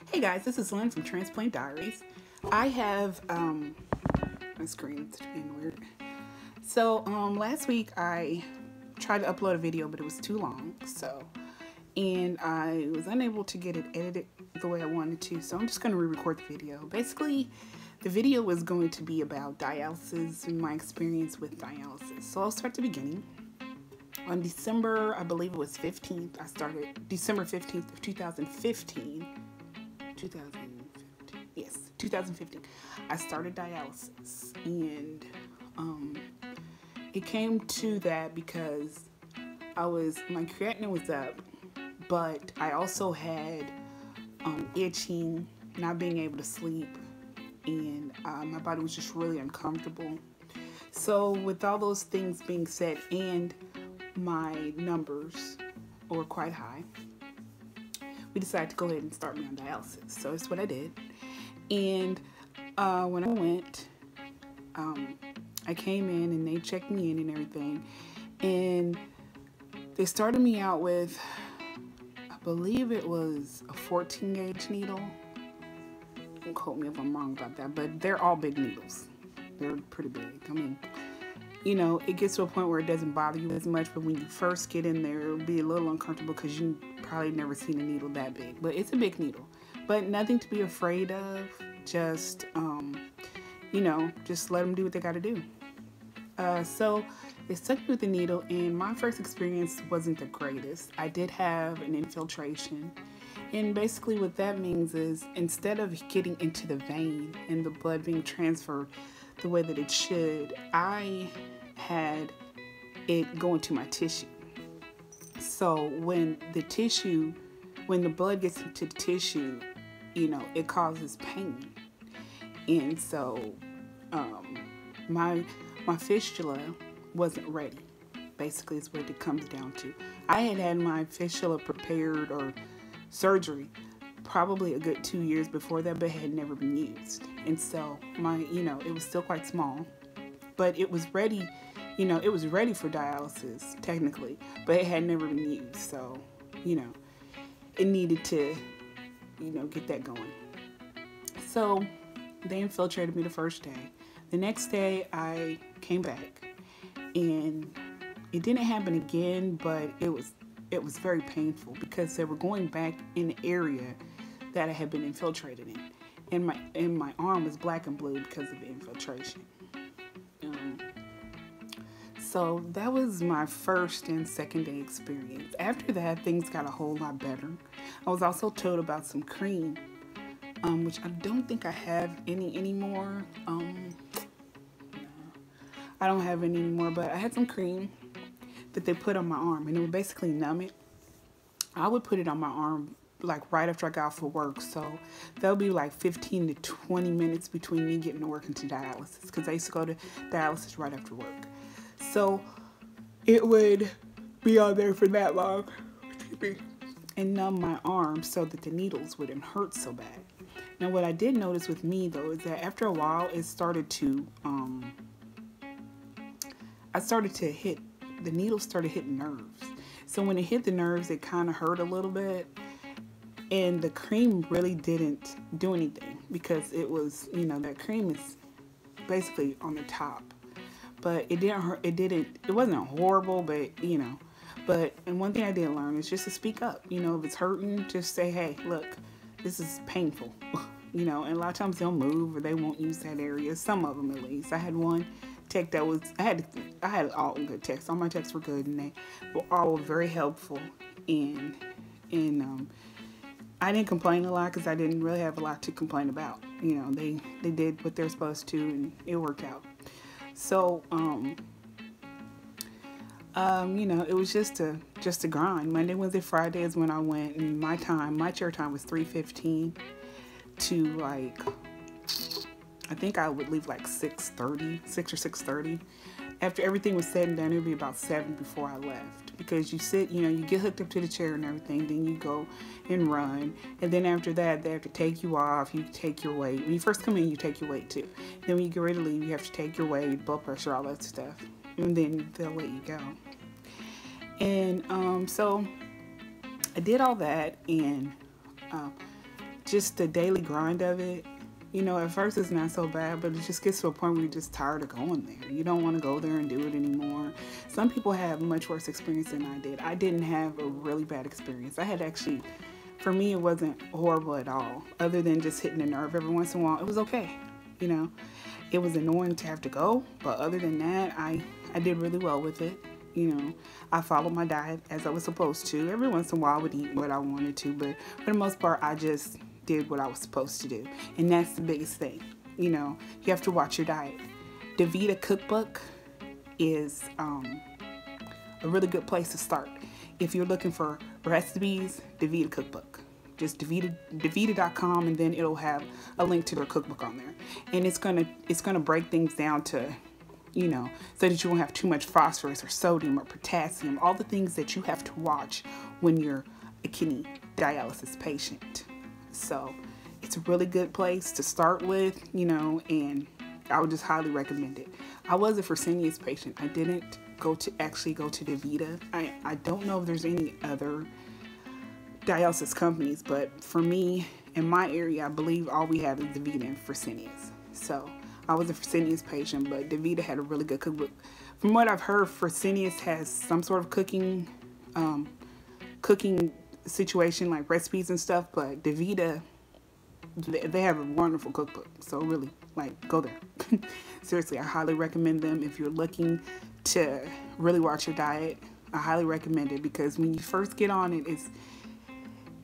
Hey guys, this is Lynn from Transplant Diaries. I have my screen's being weird. So last week I tried to upload a video, but it was too long. And I was unable to get it edited the way I wanted to. So I'm just going to re-record the video. Basically, the video was going to be about dialysis and my experience with dialysis. So I'll start at the beginning. On December, I believe it was 15th, I started, December 15th of 2015. 2015. I started dialysis, and it came to that because my creatinine was up, but I also had itching, not being able to sleep, and my body was just really uncomfortable. So with all those things being said, and my numbers were quite high, we decided to go ahead and start me on dialysis. So that's what I did. And when I went, I came in and they checked me in and everything. And they started me out with, I believe it was a 14 gauge needle. Don't quote me if I'm wrong about that, but they're all big needles. They're pretty big. I mean, you know, it gets to a point where it doesn't bother you as much, but when you first get in there, it'll be a little uncomfortable because you probably never seen a needle that big. But it's a big needle, but nothing to be afraid of. Just, you know, just let them do what they got to do. So they stuck me with the needle, and my first experience wasn't the greatest. I did have an infiltration, and basically what that means is instead of getting into the vein and the blood being transferred the way that it should, I had it go into my tissue. So when the blood gets into the tissue, you know, it causes pain. And so my fistula wasn't ready, basically is what it comes down to. I had my fistula prepared or surgery probably a good 2 years before that, but it had never been used. And so it was still quite small, but it was ready, you know, it was ready for dialysis technically, but it had never been used. So, you know, it needed to, you know, get that going. So they infiltrated me the first day. The next day I came back, and it didn't happen again, but it was very painful because they were going back in the area that I had been infiltrated in. And my arm was black and blue because of the infiltration. So that was my first and second day experience. After that, things got a whole lot better. I was also told about some cream, which I don't think I have any anymore. I don't have any anymore, but I had some cream that they put on my arm, and it would basically numb it. I would put it on my arm like right after I got off of work, so that'll be like 15 to 20 minutes between me getting to work and to dialysis, because I used to go to dialysis right after work. So it would be on there for that long and numb my arm so that the needles wouldn't hurt so bad. Now what I did notice with me though is that after a while it started to the needles started hitting nerves. So when it hit the nerves, it kind of hurt a little bit, and the cream really didn't do anything because it was, you know, that cream is basically on the top. But it didn't hurt, it wasn't horrible, but, you know. And one thing I did learn is just to speak up. You know, if it's hurting, just say, hey, look, this is painful. You know, and a lot of times they'll move or they won't use that area. Some of them at least. I had one tech that was, I had all good techs. All my techs were good, and they were all very helpful. And I didn't complain a lot because I didn't really have a lot to complain about. You know, they did what they're supposed to, and it worked out. So, you know, it was just a grind. Monday, Wednesday, Friday is when I went, and my chair time was 3:15 to like, I think I would leave like 6 or 6:30. After everything was said and done, it would be about 7 before I left, because you sit, you know, you get hooked up to the chair and everything, then you go and run, and then after that, they have to take you off, you take your weight. When you first come in, you take your weight too. Then when you get ready to leave, you have to take your weight, blood pressure, all that stuff, and then they'll let you go. And so I did all that, and just the daily grind of it, you know, at first it's not so bad, but it just gets to a point where you're just tired of going there. You don't want to go there and do it anymore. Some people have much worse experience than I did. I didn't have a really bad experience. I had actually, for me, it wasn't horrible at all, other than just hitting a nerve every once in a while. It was okay, you know. It was annoying to have to go, but other than that, I did really well with it. You know, I followed my diet as I was supposed to. Every once in a while I would eat what I wanted to, but for the most part, I just did what I was supposed to do. And that's the biggest thing. You know, you have to watch your diet. DaVita cookbook is a really good place to start. If you're looking for recipes, DaVita cookbook. Just DaVita.com, and then it'll have a link to their cookbook on there. And it's gonna break things down to, you know, so that you won't have too much phosphorus or sodium or potassium, all the things that you have to watch when you're a kidney dialysis patient. So it's a really good place to start with, you know, and I would just highly recommend it. I was a Fresenius patient. I didn't actually go to DaVita. I don't know if there's any other dialysis companies, but for me, in my area, I believe all we have is DaVita and Fresenius. So I was a Fresenius patient, but DaVita had a really good cookbook. From what I've heard, Fresenius has some sort of cooking situation, like recipes and stuff, but DaVita, they have a wonderful cookbook. So really, like, go there. Seriously, I highly recommend them. If you're looking to really watch your diet, I highly recommend it, because when you first get on it,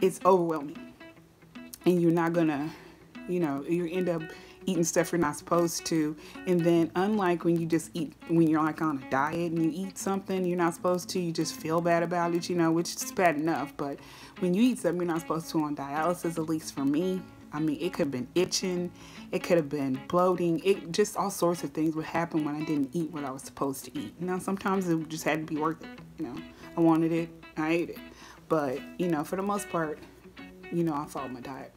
it's overwhelming, and you're not gonna, you know, you end up eating stuff you're not supposed to. And then, unlike when you just eat, when you're like on a diet and you eat something you're not supposed to, you just feel bad about it, you know, which is bad enough. But when you eat something you're not supposed to on dialysis, at least for me, I mean, it could have been itching, it could have been bloating, it just, all sorts of things would happen when I didn't eat what I was supposed to eat. You know, sometimes it just had to be worth it. You know, I wanted it, I ate it. But, you know, for the most part, you know, I followed my diet.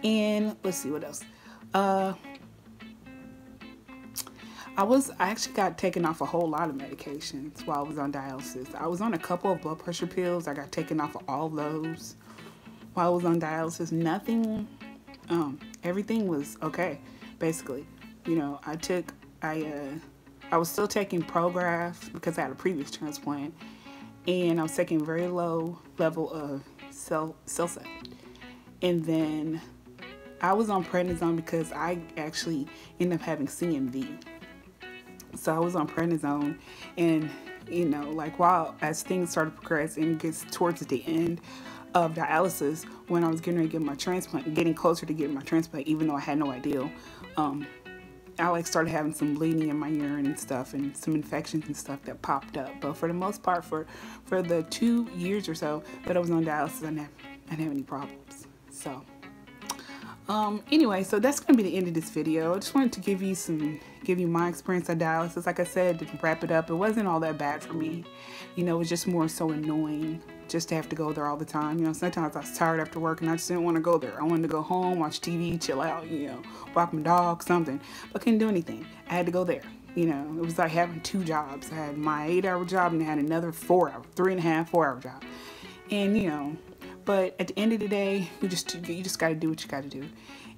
And let's see what else. I actually got taken off a whole lot of medications while I was on dialysis. I was on a couple of blood pressure pills. I got taken off of all those while I was on dialysis. Nothing, everything was okay, basically. You know, I was still taking Prograf because I had a previous transplant, and I was taking very low level of CellCept. And then I was on prednisone because I actually ended up having CMV. So I was on prednisone, and, you know, like, as things started to progress and it gets towards the end of dialysis, when I was getting ready to get my transplant, getting closer to getting my transplant, even though I had no idea, I like started having some bleeding in my urine and stuff, and some infections and stuff that popped up. But for the most part, for the 2 years or so that I was on dialysis, I didn't have any problems. So anyway, so that's going to be the end of this video. I just wanted to give you my experience on dialysis. Like I said, to wrap it up, it wasn't all that bad for me. You know, it was just more so annoying just to have to go there all the time. You know, sometimes I was tired after work and I just didn't want to go there. I wanted to go home, watch TV, chill out, you know, walk my dog, something. But couldn't do anything. I had to go there. You know, it was like having 2 jobs. I had my 8-hour job and I had another 4-hour, 3.5, 4-hour job. And, you know, but at the end of the day, you just got to do what you got to do.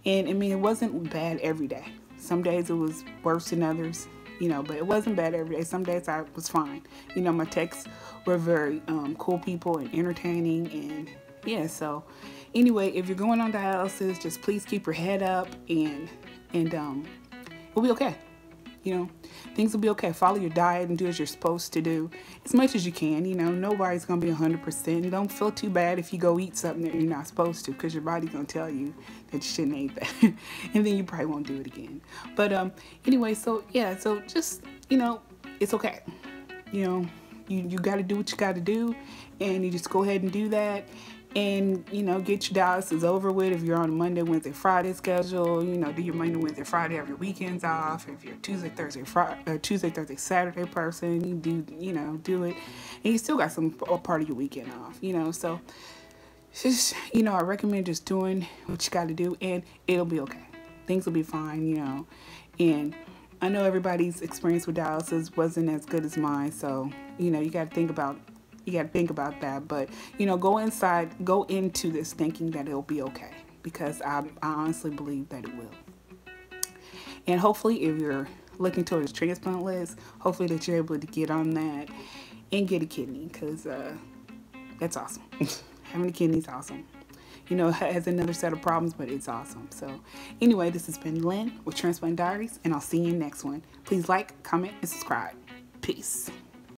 And I mean, it wasn't bad every day. Some days it was worse than others, you know, but it wasn't bad every day. Some days I was fine. You know, my techs were very cool people and entertaining, and yeah. So anyway, if you're going on dialysis, just please keep your head up, and we'll be okay. You know, things will be okay. Follow your diet and do as you're supposed to do as much as you can. You know, nobody's going to be 100%. Don't feel too bad if you go eat something that you're not supposed to, because your body's going to tell you that you shouldn't eat that. And then you probably won't do it again. But anyway, so yeah, so just, you know, it's okay. You know, you got to do what you got to do, and you just go ahead and do that. And, you know, get your dialysis over with. If you're on a Monday, Wednesday, Friday schedule, you know, do your Monday, Wednesday, Friday, have your weekends off. If you're Tuesday, Thursday, Saturday person, you do, you know, do it. And you still got some part of your weekend off, you know. So, just, you know, I recommend just doing what you got to do, and it'll be okay. Things will be fine, you know. And I know everybody's experience with dialysis wasn't as good as mine. So, you know, you got to think about, You got to think about that. But, you know, go into this thinking that it'll be okay, because I honestly believe that it will. And hopefully, if you're looking towards transplant list, hopefully that you're able to get on that and get a kidney, because that's awesome. Having a kidney is awesome. You know, it has another set of problems, but it's awesome. So anyway, this has been Lynn with Transplant Diaries, and I'll see you in the next one. Please like, comment, and subscribe. Peace.